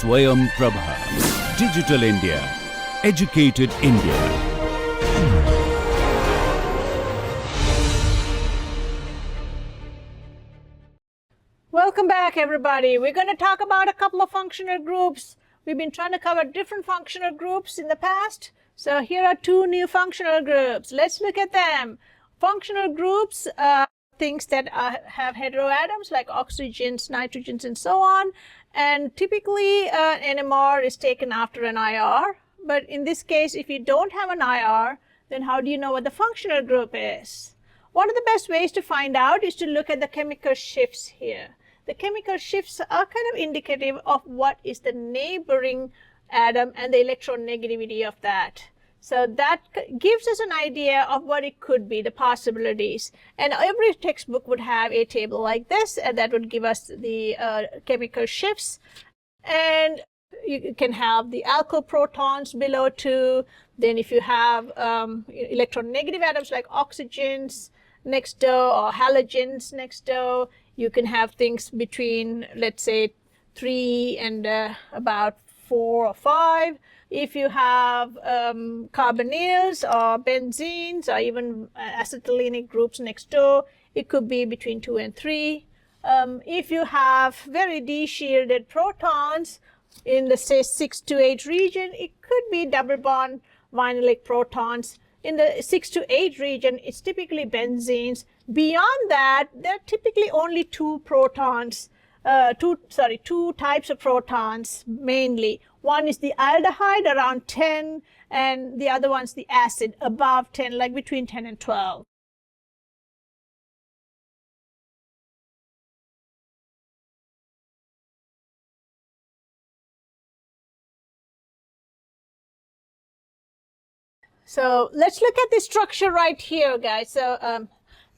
Swayam Prabha. Digital India. Educated India. Welcome back, everybody. We're going to talk about a couple of functional groups. We've been trying to cover different functional groups in the past. So here are two new functional groups. Let's look at them. Functional groups are things that have heteroatoms like oxygens, nitrogens, and so on. And typically NMR is taken after an IR. But in this case, if you don't have an IR, then how do you know what the functional group is? One of the best ways to find out is to look at the chemical shifts here. The chemical shifts are kind of indicative of what is the neighboring atom and the electronegativity of that. So that gives us an idea of what it could be, the possibilities. And every textbook would have a table like this, and that would give us the chemical shifts. And you can have the alkyl protons below 2. Then if you have electronegative atoms like oxygens next door or halogens next door, you can have things between, let's say, 3 and about 4 or 5. If you have carbonyls or benzenes or even acetylenic groups next door, it could be between 2 and 3. If you have very d-shielded protons in the, say, 6 to 8 region, it could be double bond vinylic protons. In the 6 to 8 region, it's typically benzenes. Beyond that, there are typically only two types of protons mainly. One is the aldehyde around 10, and the other one's the acid above 10, like between 10 and 12. So let's look at the structure right here, guys. So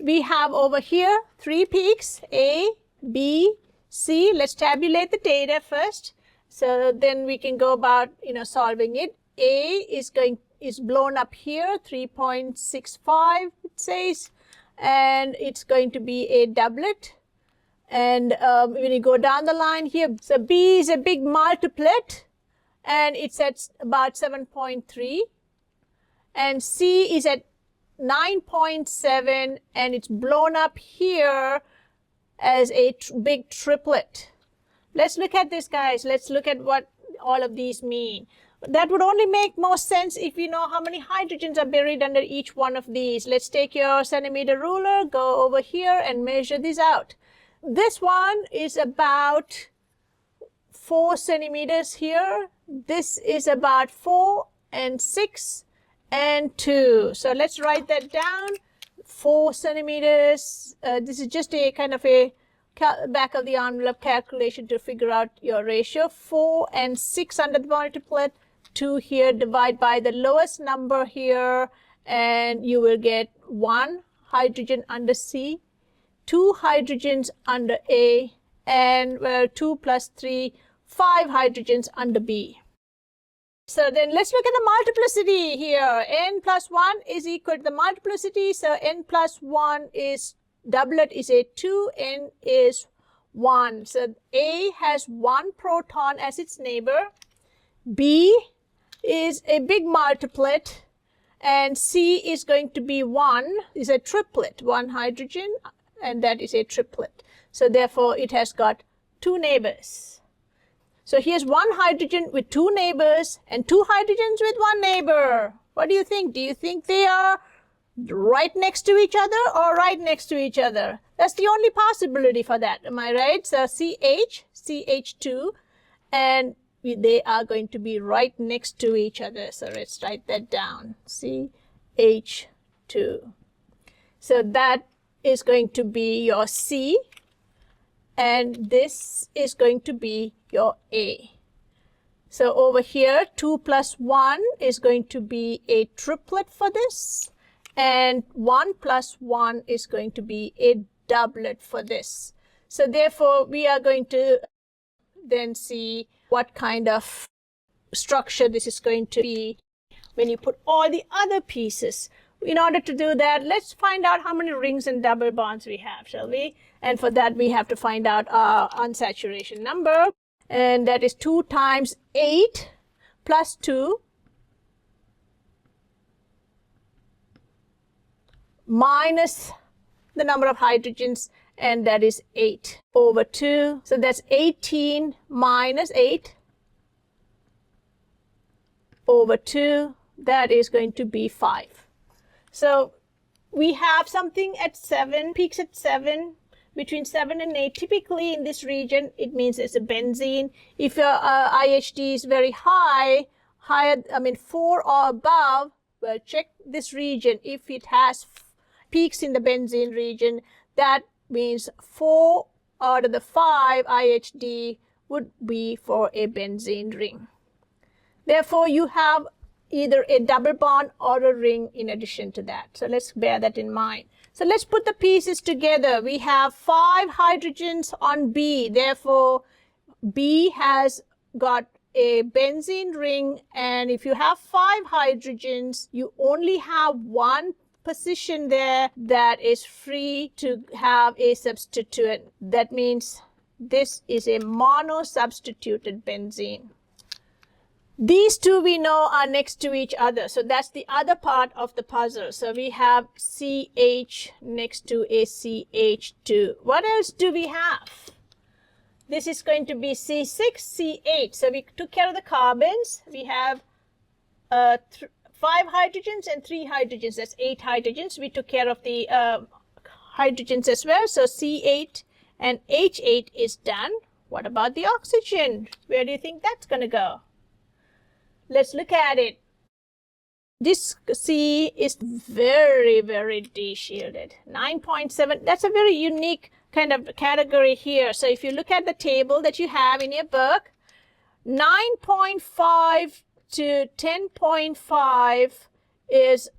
we have over here 3 peaks, A, B, C. Let's tabulate the data first. So then we can go about, solving it. A is blown up here, 3.65 it says, and it's going to be a doublet. And when you go down the line here, so B is a big multiplet, and it's at about 7.3. And C is at 9.7, and it's blown up here as a big triplet. Let's look at this, guys. Let's look at what all of these mean. That would only make more sense if you know how many hydrogens are buried under each one of these. Let's take your centimeter ruler, go over here and measure this out. This one is about 4 centimeters here. This is about 4 and 6 and 2. So let's write that down. 4 centimeters. This is just a kind of a back of the envelope calculation to figure out your ratio. 4 and 6 under the multiplet. 2 here, divide by the lowest number here, and you will get 1 hydrogen under C, 2 hydrogens under A, and 2 plus 3, 5 hydrogens under B. So then let's look at the multiplicity here. N plus 1 is equal to the multiplicity. So N plus 1 is doublet is a 2, N is 1. So A has 1 proton as its neighbor. B is a big multiplet, and C is going to be 1, is a triplet, 1 hydrogen, and that is a triplet. So therefore it has got 2 neighbors. So here's 1 hydrogen with 2 neighbors and 2 hydrogens with 1 neighbor. What do you think? Do you think they are right next to each other or right next to each other? That's the only possibility for that. Am I right? So CH, CH2, and they are going to be right next to each other. So let's write that down. CH2. So that is going to be your C, and this is going to be your A. So over here, 2 plus 1 is going to be a triplet for this, and 1 plus 1 is going to be a doublet for this. So therefore, we are going to then see what kind of structure this is going to be when you put all the other pieces. In order to do that, let's find out how many rings and double bonds we have, shall we? And for that, we have to find out our unsaturation number. and that is 2 times 8 plus 2 minus the number of hydrogens, and that is 8 over 2. So that's 18 minus 8 over 2. That is going to be 5. So we have something at 7, peaks at 7, between 7 and 8. Typically in this region, it means it's a benzene. If your IHD is very high, 4 or above, well, check this region. If it has peaks in the benzene region, that means 4 out of the 5 IHD would be for a benzene ring. Therefore, you have either a double bond or a ring in addition to that. So let's bear that in mind. So let's put the pieces together. We have 5 hydrogens on B. Therefore, B has got a benzene ring, and if you have 5 hydrogens, you only have 1 position there that is free to have a substituent. That means this is a mono-substituted benzene. These two we know are next to each other, so that's the other part of the puzzle. So we have CH next to a CH2. What else do we have? This is going to be C6, C8. So we took care of the carbons. We have 5 hydrogens and 3 hydrogens. That's 8 hydrogens. We took care of the hydrogens as well. So C8 and H8 is done. What about the oxygen? Where do you think that's going to go? Let's look at it. This C is very, very D-shielded. 9.7. That's a very unique kind of category here. So if you look at the table that you have in your book, 9.5 to 10.5 is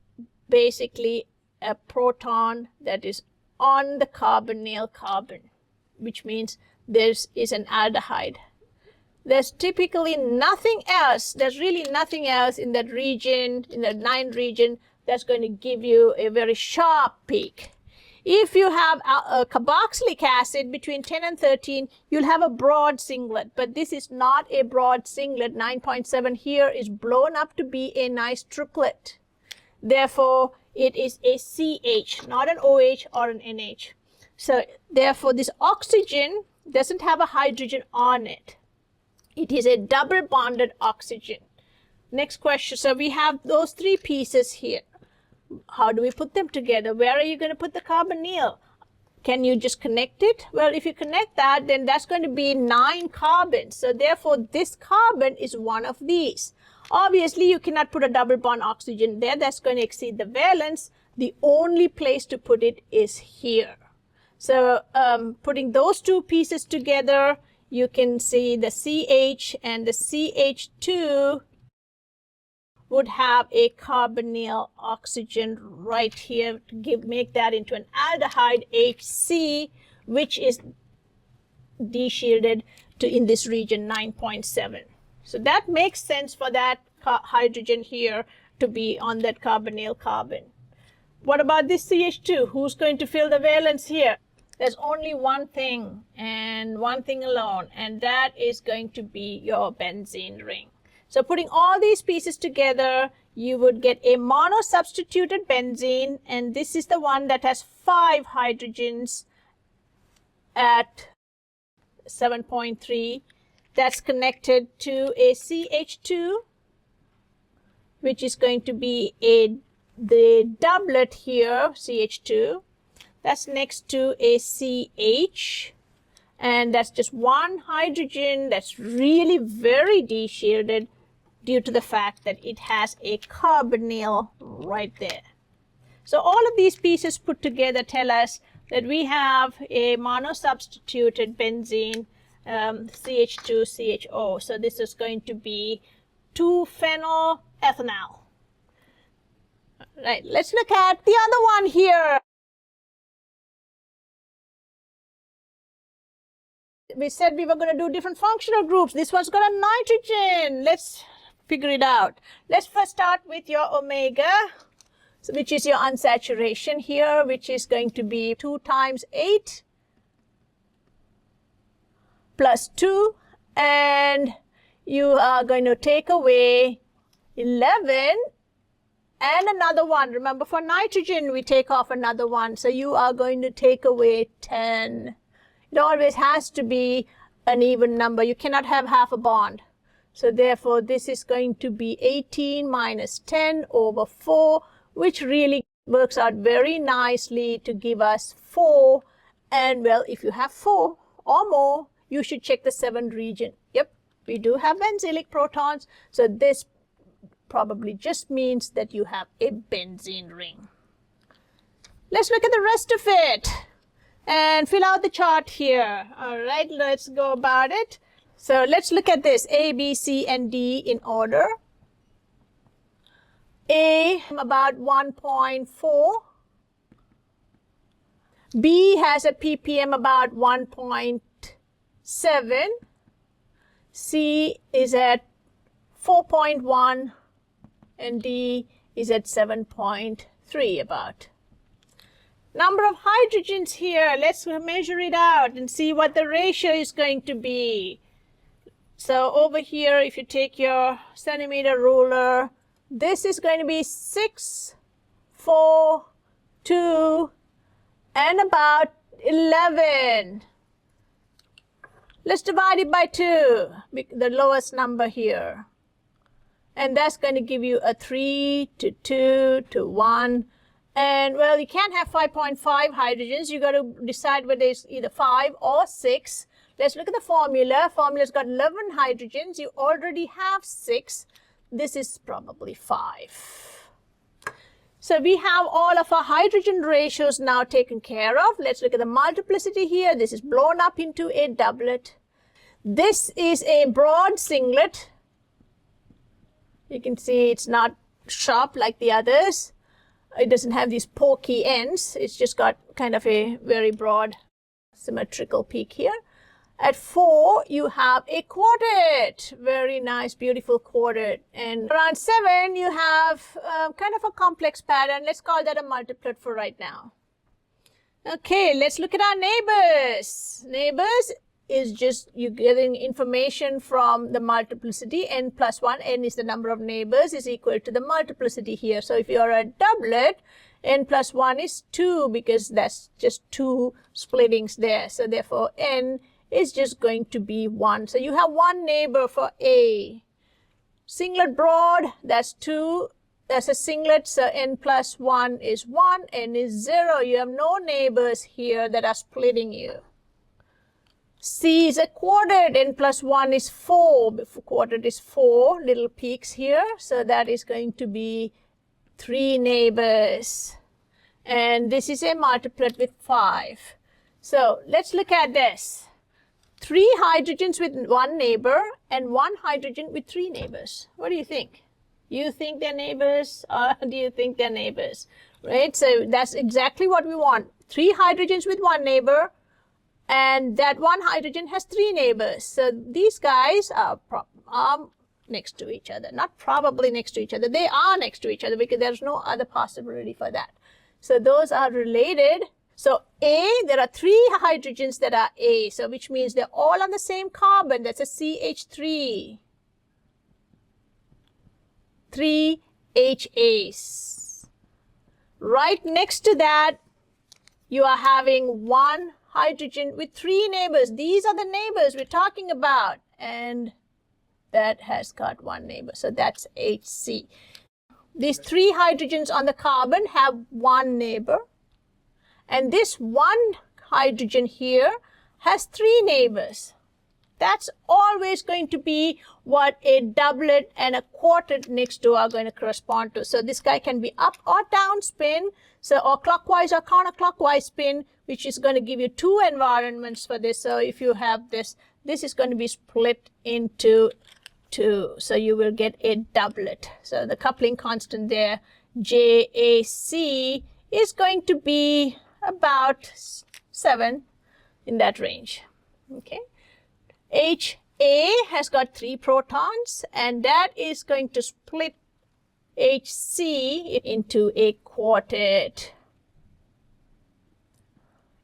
basically a proton that is on the carbonyl carbon, which means there is an aldehyde. There's typically nothing else, there's really nothing else in that region, in the 9 region, that's going to give you a very sharp peak. If you have a carboxylic acid between 10 and 13, you'll have a broad singlet, but this is not a broad singlet. 9.7 here is blown up to be a nice triplet. Therefore, it is a CH, not an OH or an NH. So therefore, this oxygen doesn't have a hydrogen on it. It is a double bonded oxygen. Next question. So we have those 3 pieces here. How do we put them together? Where are you going to put the carbonyl? Can you just connect it? Well, if you connect that, then that's going to be 9 carbons. So therefore, this carbon is one of these. Obviously, you cannot put a double bond oxygen there. That's going to exceed the valence. The only place to put it is here. So putting those 2 pieces together, you can see the CH and the CH2 would have a carbonyl oxygen right here to make that into an aldehyde HC, which is D-shielded to in this region 9.7. So that makes sense for that hydrogen here to be on that carbonyl carbon. What about this CH2? Who's going to fill the valence here? There's only one thing and one thing alone, and that is going to be your benzene ring. So putting all these pieces together, you would get a mono-substituted benzene, and this is the one that has 5 hydrogens at 7.3. That's connected to a CH2, which is going to be the doublet here, CH2. That's next to a CH, and that's just one hydrogen that's really very D-shielded due to the fact that it has a carbonyl right there. So all of these pieces put together tell us that we have a mono-substituted benzene, CH2CHO. So this is going to be 2-phenylethanol. Right, let's look at the other one here. We said we were going to do different functional groups. This one's got a nitrogen. Let's figure it out. Let's first start with your omega, which is your unsaturation here, which is going to be 2 times 8 plus 2, and you are going to take away 11 and another 1. Remember, for nitrogen, we take off another 1. So you are going to take away 10. It always has to be an even number. You cannot have half a bond. So therefore, this is going to be 18 minus 10 over 4, which really works out very nicely to give us 4. And well, if you have 4 or more, you should check the 7 region. Yep, we do have benzylic protons. So this probably just means that you have a benzene ring. Let's look at the rest of it and fill out the chart here. All right, let's go about it. So let's look at this, A, B, C, and D in order. A about 1.4. B has a ppm about 1.7. C is at 4.1 and D is at 7.3 about. Number of hydrogens here, let's measure it out and see what the ratio is going to be. So over here, if you take your centimeter ruler, this is going to be 6, 4, 2, and about 11. Let's divide it by 2, the lowest number here. And that's going to give you a 3 to 2 to 1. And well, you can't have 5.5 hydrogens. You got to decide whether it's either 5 or 6. Let's look at the formula. Formula's got 11 hydrogens. You already have 6. This is probably 5. So we have all of our hydrogen ratios now taken care of. Let's look at the multiplicity here. This is blown up into a doublet. This is a broad singlet. You can see it's not sharp like the others. It doesn't have these pokey ends. It's just got kind of a very broad symmetrical peak here. At 4, you have a quartet. Very nice, beautiful quartet. And around 7, you have kind of a complex pattern. Let's call that a multiplet for right now. Okay, let's look at our neighbors. Neighbors is just you getting information from the multiplicity. N plus 1, n is the number of neighbors, is equal to the multiplicity here. So if you are a doublet, n plus 1 is 2 because that's just 2 splittings there. So therefore, n is just going to be 1. So you have 1 neighbor for A. Singlet broad, that's 2. That's a singlet, so n plus 1 is 1, n is 0. You have no neighbors here that are splitting you. C is a quartet, n plus 1 is 4. Quartet is 4 little peaks here, so that is going to be 3 neighbors. And this is a multiplet with 5. So let's look at this. 3 hydrogens with 1 neighbor and 1 hydrogen with 3 neighbors. What do you think? You think they're neighbors, or do you think they're neighbors? Right? So that's exactly what we want. 3 hydrogens with 1 neighbor, and that 1 hydrogen has 3 neighbors. So these guys are next to each other. Not probably next to each other. They are next to each other because there's no other possibility for that. So those are related. So A, there are 3 hydrogens that are A, so which means they're all on the same carbon. That's a CH3. 3 HAs. Right next to that, you are having 1 hydrogen with 3 neighbors. These are the neighbors we're talking about. And that has got 1 neighbor, so that's HC. These 3 hydrogens on the carbon have 1 neighbor. And this 1 hydrogen here has 3 neighbors. That's always going to be what a doublet and a quartet next to are going to correspond to. So this guy can be up or down spin, so or clockwise or counterclockwise spin, which is going to give you 2 environments for this. So if you have this, this is going to be split into 2. So you will get a doublet. So the coupling constant there, JAC, is going to be about 7 in that range. Okay. HA has got 3 protons, and that is going to split HC into a quartet,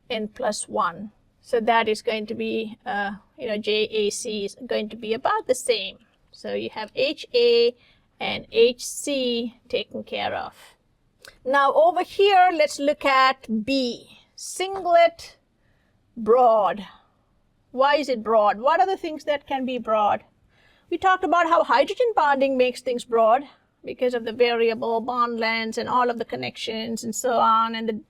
N plus 1. So that is going to be, JAC is going to be about the same. So you have HA and HC taken care of. Now over here, let's look at B, singlet broad. Why is it broad? What are the things that can be broad? We talked about how hydrogen bonding makes things broad because of the variable bond lengths and all of the connections and so on, and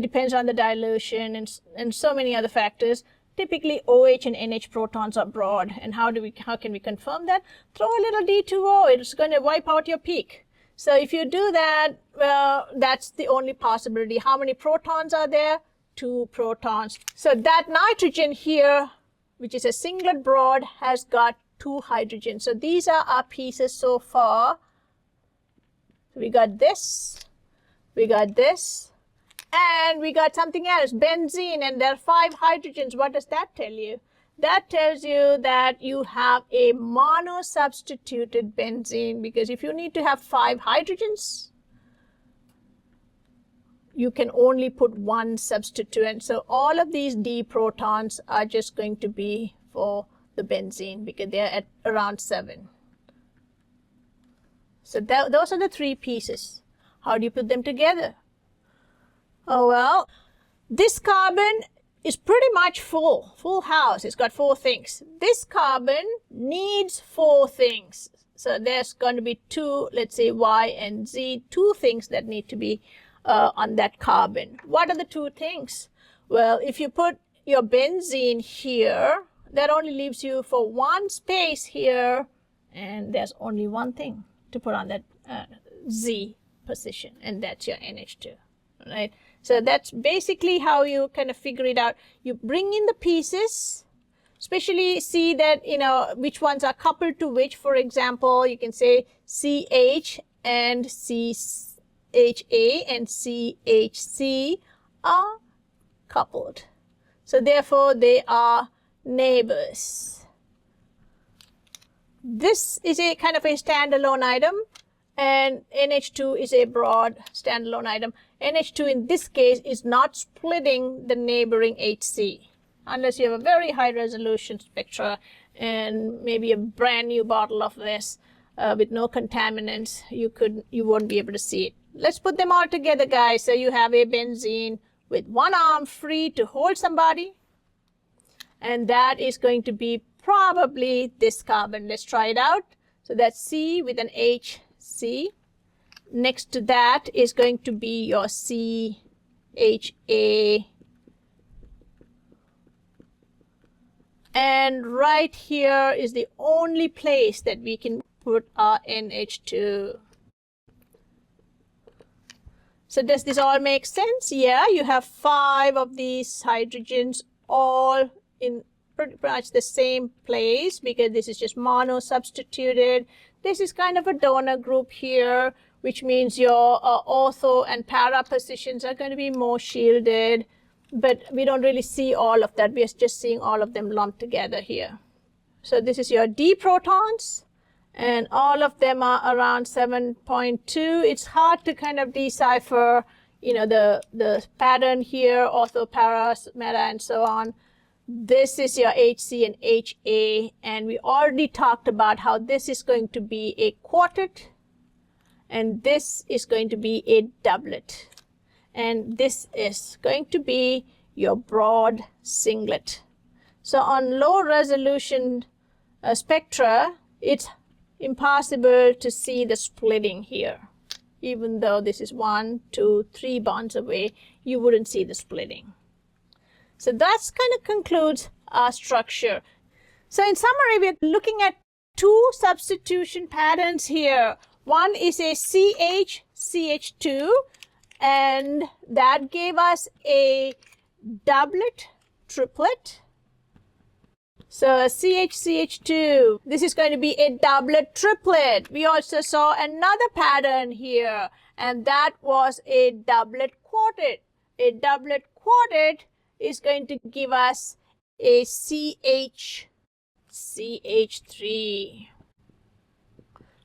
depends on the dilution and so many other factors. Typically, OH and NH protons are broad. And how can we confirm that? Throw a little D2O. It's going to wipe out your peak. So if you do that, well, that's the only possibility. How many protons are there? 2 protons. So that nitrogen here, which is a singlet broad, has got 2 hydrogens. So these are our pieces so far. We got this, we got this, and we got something else, benzene, and there are 5 hydrogens. What does that tell you? That tells you that you have a mono-substituted benzene, because if you need to have 5 hydrogens, you can only put 1 substituent. So all of these D protons are just going to be for the benzene because they are at around 7. So those are the 3 pieces. How do you put them together? Oh, well, this carbon is pretty much full house. It's got 4 things. This carbon needs 4 things. So there's going to be 2, let's say Y and Z, 2 things that need to be on that carbon. What are the 2 things? Well, if you put your benzene here, that only leaves you for 1 space here, and there's only 1 thing to put on that Z position, and that's your NH2, right? So that's basically how you kind of figure it out. You bring in the pieces, especially see that, which ones are coupled to which. For example, you can say CH and CHA and CHC are coupled. So therefore, they are neighbors. This is a kind of a standalone item, and NH2 is a broad standalone item. NH2 in this case is not splitting the neighboring HC. Unless you have a very high resolution spectra and maybe a brand new bottle of this with no contaminants, you won't be able to see it. Let's put them all together, guys. So you have a benzene with 1 arm free to hold somebody, and that is going to be probably this carbon. Let's try it out. So that's C with an HC. Next to that is going to be your CHA. And right here is the only place that we can put our NH2. So does this all make sense? Yeah, you have 5 of these hydrogens all in pretty much the same place because this is just mono substituted. This is kind of a donor group here, which means your ortho and para positions are going to be more shielded, but we don't really see all of that. We are just seeing all of them lumped together here. So this is your D protons, and all of them are around 7.2. It's hard to kind of decipher, the pattern here, ortho, para, meta, and so on. This is your HC and HA, and we already talked about how this is going to be a quartet, and this is going to be a doublet, and this is going to be your broad singlet. So on low resolution spectra, it's impossible to see the splitting here. Even though this is 1, 2, 3 bonds away, you wouldn't see the splitting. So that's kind of concludes our structure. So in summary, we're looking at 2 substitution patterns here. One is a CH-CH2, and that gave us a doublet, triplet. So a CH-CH2, this is going to be a doublet triplet. We also saw another pattern here, and that was a doublet quartet. A doublet quartet is going to give us a CH-CH3.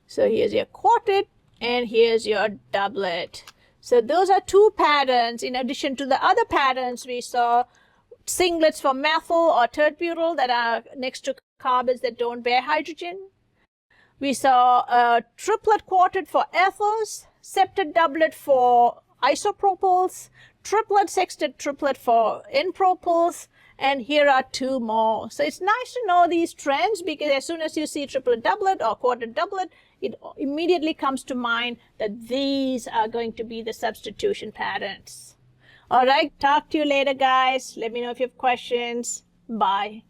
So here's your quartet and here's your doublet. So those are 2 patterns in addition to the other patterns we saw singlets for methyl or tert-butyl that are next to carbons that don't bear hydrogen. We saw a triplet quartet for ethers, septet doublet for isopropyls, triplet sextet triplet for N-propyls, and here are 2 more. So it's nice to know these trends, because as soon as you see triplet doublet or quartet doublet, it immediately comes to mind that these are going to be the substitution patterns. All right, talk to you later, guys. Let me know if you have questions. Bye.